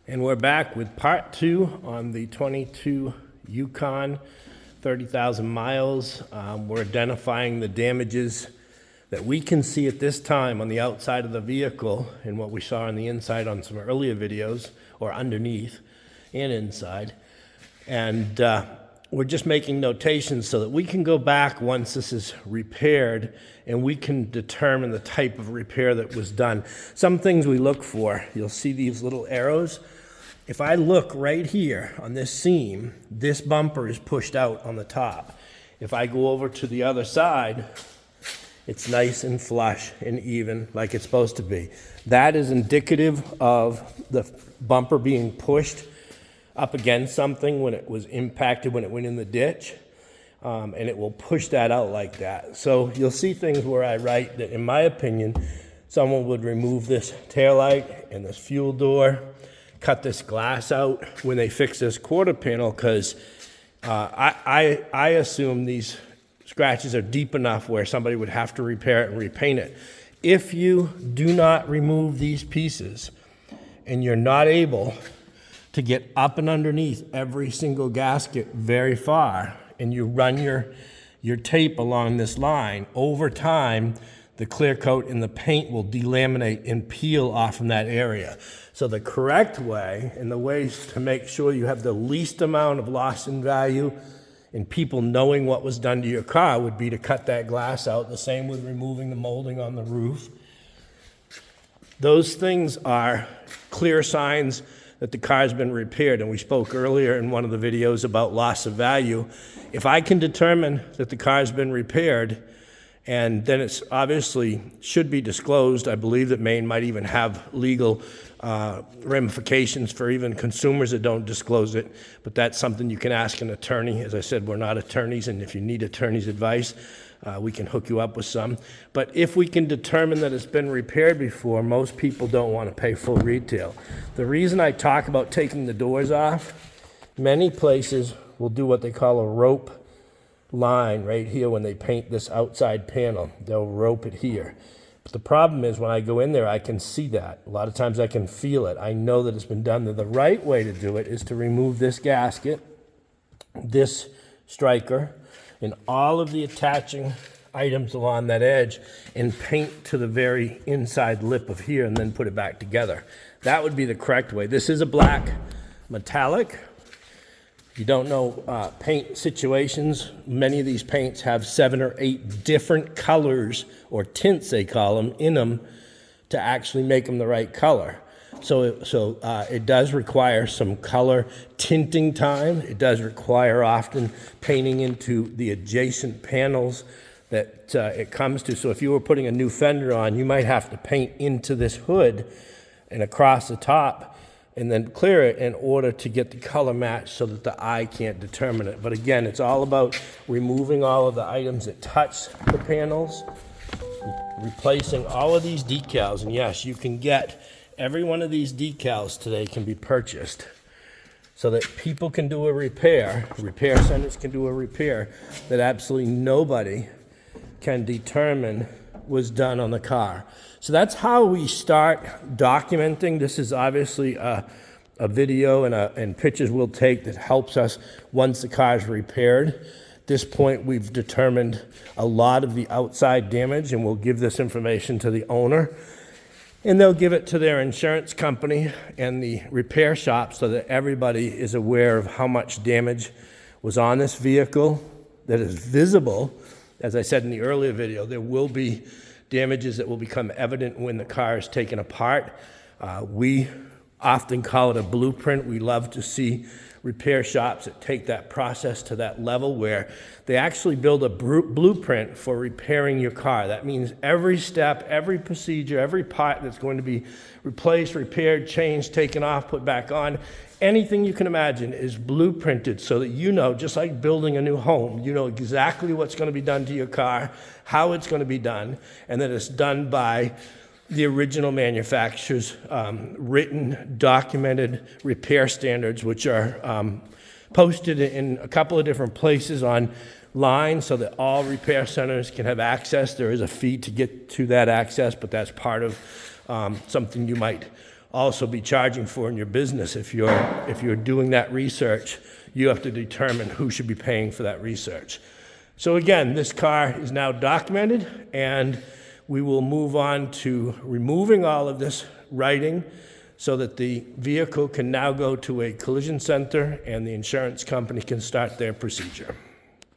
And we're back with part two on the 22 Yukon, 30,000 miles. We're identifying the damages that we can see at this time on the outside of the vehicle and what we saw on the inside on some earlier videos, or underneath and inside. And we're just making notations so that we can go back once this is repaired and we can determine the type of repair that was done. Some things we look for, you'll see these little arrows. If I look right here on this seam, this bumper is pushed out on the top. If I go over to the other side, it's nice and flush and even like it's supposed to be. That is indicative of the bumper being pushed up against something when it was impacted, when it went in the ditch, and it will push that out like that. So you'll see things where I write that, in my opinion, someone would remove this taillight and this fuel door, cut this glass out when they fix this quarter panel, because I assume these scratches are deep enough where somebody would have to repair it and repaint it. If you do not remove these pieces and you're not able to get up and underneath every single gasket very far, and you run your tape along this line, over time, the clear coat and the paint will delaminate and peel off from that area. So the correct way, and the ways to make sure you have the least amount of loss in value and people knowing what was done to your car, would be to cut that glass out. The same with removing the molding on the roof. Those things are clear signs that the car's been repaired, and we spoke earlier in one of the videos about loss of value. If I can determine that the car's been repaired, and then it's obviously should be disclosed. I believe that Maine might even have legal ramifications for even consumers that don't disclose it, but that's something you can ask an attorney. As I said, we're not attorneys, and if you need attorney's advice, we can hook you up with some. But if we can determine that it's been repaired before, most people don't want to pay full retail. The reason I talk about taking the doors off, many places will do what they call a rope line right here when they paint this outside panel. They'll rope it here. But the problem is when I go in there, I can see that. A lot of times I can feel it. I know that it's been done. The right way to do it is to remove this gasket, this striker, and all of the attaching items along that edge, and paint to the very inside lip of here, and then put it back together. That would be the correct way. This is a black metallic. You don't know paint situations. Many of these paints have 7 or 8 different colors, or tints they call them, in them to actually make them the right color. So it does require some color tinting time. It does require often painting into the adjacent panels that it comes to. So if you were putting a new fender on, you might have to paint into this hood and across the top, and then clear it in order to get the color match so that the eye can't determine it. But again, it's all about removing all of the items that touch the panels, replacing all of these decals. And yes, you can get every one of these decals today can be purchased so that people can do a repair centers can do a repair that absolutely nobody can determine was done on the car. So that's how we start documenting. This is obviously a video and pictures we'll take that helps us once the car is repaired. At this point, we've determined a lot of the outside damage, and we'll give this information to the owner, and they'll give it to their insurance company and the repair shop so that everybody is aware of how much damage was on this vehicle that is visible. As I said in the earlier video, there will be damages that will become evident when the car is taken apart. We often call it a blueprint. We love to see repair shops that take that process to that level where they actually build a blueprint for repairing your car. That means every step, every procedure, every part that's going to be replaced, repaired, changed, taken off, put back on, anything you can imagine is blueprinted so that you know, just like building a new home, you know exactly what's going to be done to your car, how it's going to be done, and that it's done by the original manufacturer's written, documented repair standards, which are posted in a couple of different places online so that all repair centers can have access. There is a fee to get to that access, but that's part of something you might also be charging for in your business. If you're doing that research, you have to determine who should be paying for that research. So again, this car is now documented, and we will move on to removing all of this writing so that the vehicle can now go to a collision center and the insurance company can start their procedure.